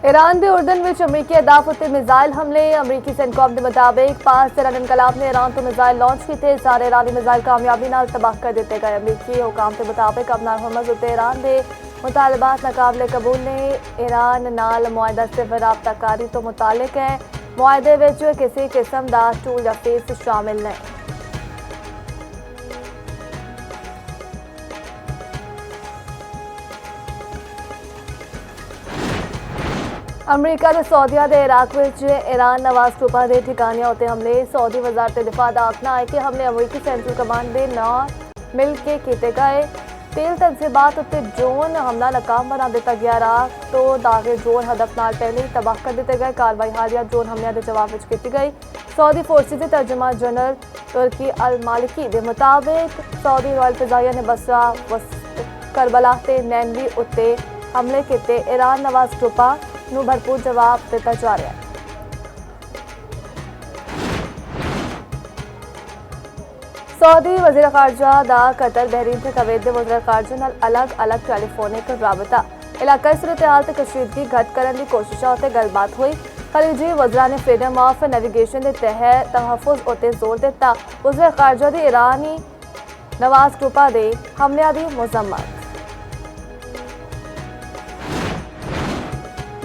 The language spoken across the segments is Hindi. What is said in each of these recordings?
ईरान के उर्दन में अमरीकी अहदाफ उत्ते मिसाइल हमले। अमरीकी सेंटकॉम के मुताबिक 5 तरह इनकलाब ने ईरान तो मिसाइल लॉन्च किए। सारे ईरानी मिसाइल कामयाबी नाल तबाह कर दिए गए। अमरीकी हुकाम के मुताबिक अबनार हुर्मुज़ उत्ते ईरान के मुतालबात नाकाबिले कबूल ने। ईरान नाल मुआहदा सिर्फ राबताकारी तो मुतालिक है। मुआहदे में किसी किस्म का टूल या फीस शामिल नहीं। अमरीका ने सऊदिया के इराक में ईरान नवाज ट्रूपां के ठिकानियां उत्ते हमले। सऊदी वजारत दिफा का आखना है कि हमले अमरीकी सेंट्रल कमांड के नाल मिल के किए गए। तेल तनसीबात उत्ते ड्रोन हमला नाकाम बना दिता गया। इराक तो दागे ड्रोन हदफ नाल पहले ही तबाह कर दिए गए। कार्रवाई हालिया ड्रोन हमलों के जवाब में की गई। सऊदी फोर्सेस के तर्जुमा जनरल तुर्की अल मालिकी के मुताबिक सऊदी रॉयल फिजाइया ने बसरा करबला ते नैनवी उत्ते हमले किए। ईरान नवाज ट्रूपां ਨੂੰ भरपूर जवाब दिता जा रहा है। सऊदी वज़ीर ख़ारजा दा कतर बहरीन के कवैत के वज़ीर ख़ारजा नाल अलग अलग टेलीफोनिक राबता इलाकाई सूरत हाल ते कशीदगी घट करने की कोशिशों उत्ते गलबात हुई। खलीजी वज़रा ने फ्रीडम ऑफ नेविगेशन के तहत तहफ़्फ़ुज़ उत्ते जोर दिता। वज़ीर ख़ारजा दी ईरानी नवाज ट्रूपां दे हमलियां दी मज़म्मत।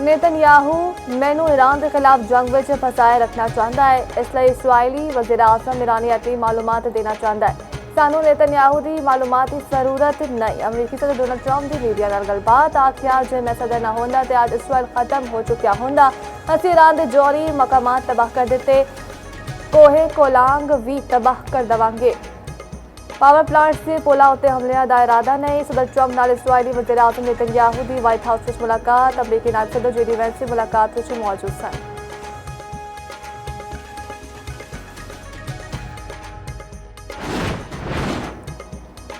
नेतन्याहू मैनू ईरान के खिलाफ जंग में फसाए रखना चाहता है, इसलिए इसराइली वज़ीर आज़म ईरानी अटली मालूमात देना चाहता है। सानू नेतन्याहू की मालूमात की जरूरत नहीं। अमरीकी सदर डोनाल्ड ट्रंप की मीडिया नाल गलबात आख्या जे मैं सदर ना होंदा ते आज इसराइल खत्म हो चुका होंदा। असीं ईरान के जौहरी मकामात तबाह कर दिते, कोहे कोलांग भी तबाह कर देवांगे। पावर प्लांट से पोला उत्ते हमलियां दा इरादा नहीं। सदर ट्रंप नाल इसराइली वज़ीर आज़म नेतन्याहू की व्हाइट हाउस में मुलाकात। अमरीकी नायब सदर जेडी वेंस की मुलाकात में मौजूद सन।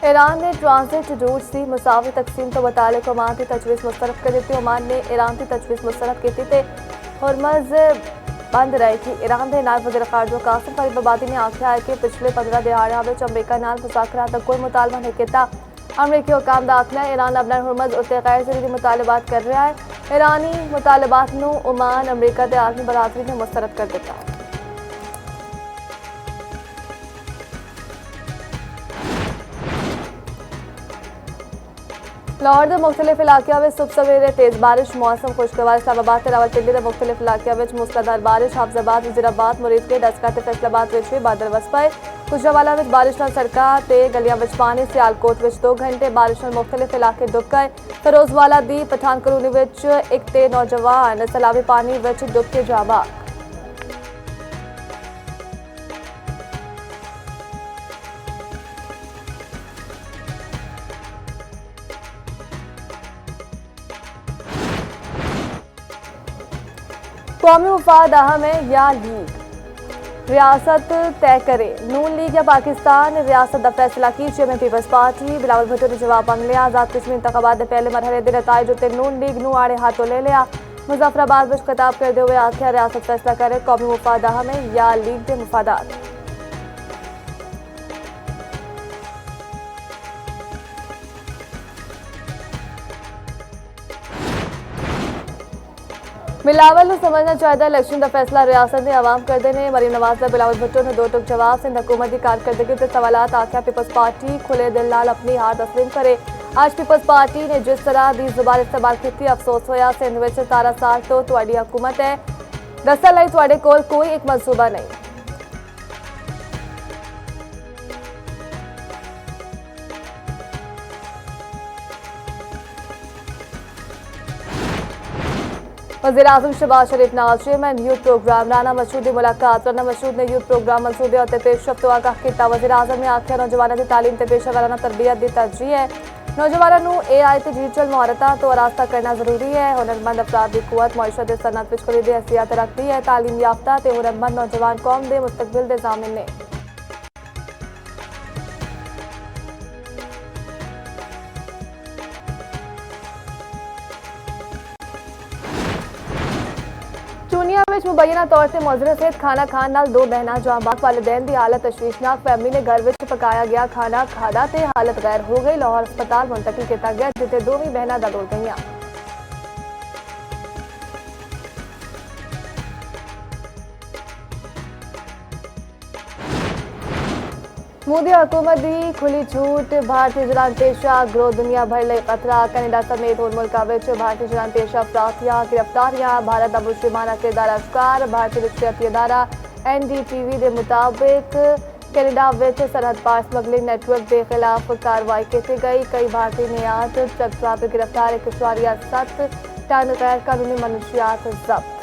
ईरान ने ट्रांजिट रूट की मुसावी तकसीम तो मुतालिक ओमान की तजवीज़ मुस्तरद कर दी। ओमान ने ईरान की तजवीज़ मुस्तरद की ते हुर्मुज़ बंद रहेगी। ईरान के नायब वज़ीर ख़ारजा कासिम ग़रीबाबादी ने आख्या है कि पिछले 15 दिहाड़ियों में अमरीका नाल मुज़ाकरात का कोई मुतालबा नहीं किया। अमरीकी हुकाम का आखना है ईरान अबनार हुर्मुज़ उत्ते गैर ज़रूरी मुतालबात कर रहा है। ईरानी मुतालबात नूं ओमान अमरीका के आलमी बरादरी ने मुस्तरद कर दिया। लाहौर के मुख्तलिफ इलाकों में सुबह सवेरे तेज़ बारिश। मौसम खुशगवार। इस्लामाबाद के रावलपिंडी के मुख्तलिफ इलाकों में मूसलाधार बारिश। हाफिजाबाद वज़ीराबाद मुरीदगढ़ डस्का ते फैसलाबाद में बादल वस पाए। खुशगवाला में बारिश नाल सड़कां ते गलियां विच पानी। सियालकोट में 2 घंटे बारिश नाल मुख्तलिफ इलाके डुब गए। फिरोजवाला दी पठान कलोनी में एक ते नौजवान सैलाबी पानी में डुब के जावा। कौमी मुफाद अहम है या लीग रियासत तय करे। नून लीग या पाकिस्तान रियासत का फैसला की। चेयरमैन पीपल्स पार्टी बिलावल भुट्टो ने जवाब मंग लिया। आज़ाद कश्मीर इंतखाबात के पहले मरहले के नताइज उत्ते नून लीग नूं आड़े हाथों ले लिया। मुजफ्फराबाद में खिताब करते हुए आख्या रियासत फैसला करे। कौमी मुफाद अहम है या लीग के मुफादात। बिलावल समझना चाहता है इलेक्शन का फैसला रियासत ने आवाम कर देने। मरीम नवाज का बिलावल भुट्टो ने 2 टुक जवाब सिंध हुकूमत की कारकर्दगी के सवालात। आख्या पीपल्स पार्टी खुले दिल नाल अपनी हार तस्लीम करे। आज पीपल्स पार्टी ने जिस तरह की जुबान इस्तेमाल की अफसोस होया। सिंध में 17 साल तो तुहाडी हुकूमत है, दस्सण लई तुहाडे कोल कोई एक मनसूबा नहीं। वज़ीर आज़म शहबाज शरीफ नाल chairman youth programme Rana Mashhood की मुलाकात। राना मशहूद ने यूथ प्रोग्राम मनसूबे और पेशरफ तो आगाह किया। वज़ीर आज़म ने आख्या नौजवानों की तालीम ते पेशा वाराना तरबियत की तरजीह है। नौजवानों को AI ते डिजिटल महारतां तो आरास्ता करना जरूरी है। हुनरमंद अफराद की कुवत मईशत की सनत विच कलीदी हैसियत रखती है। तालीम याफ्ता ते हुनरमंद नौजवान कौम के मुस्तकबिल के ज़ामिन ने। चूनिया में मुबैना तौर से मुअज़्ज़रा सहित खाना खान नाल 2 बहना जां बाग। वालिदैन की हालत तशवीशनाक। फैमिली ने घर में पकाया गया खाना खादा ते हालत गैर हो गई। लाहौर अस्पताल मुंतकिल किया गया जिथे दोवें बहना दा डोल गईयां। मोदी हुकूमत दी खुली छूट, भारतीय जलान पेशा गिरोह दुनिया भर लई खतरा। कनेडा समेत होर मुल्कां विच भारतीय जलान पेशा अफरातियां गिरफ्तारियां। भारत दा मुजरिमाना किरदार अशकार। भारतीय नशरियाती अदारा NDTV दे मुताबिक कनेडा विच सरहद पार स्मगलिंग नेटवर्क के खिलाफ कार्रवाई की गई। कई भारतीय नियात ट्रक ड्राइवर गिरफ्तार। 1.7 टन गैर कानूनी मनशियात जब्त।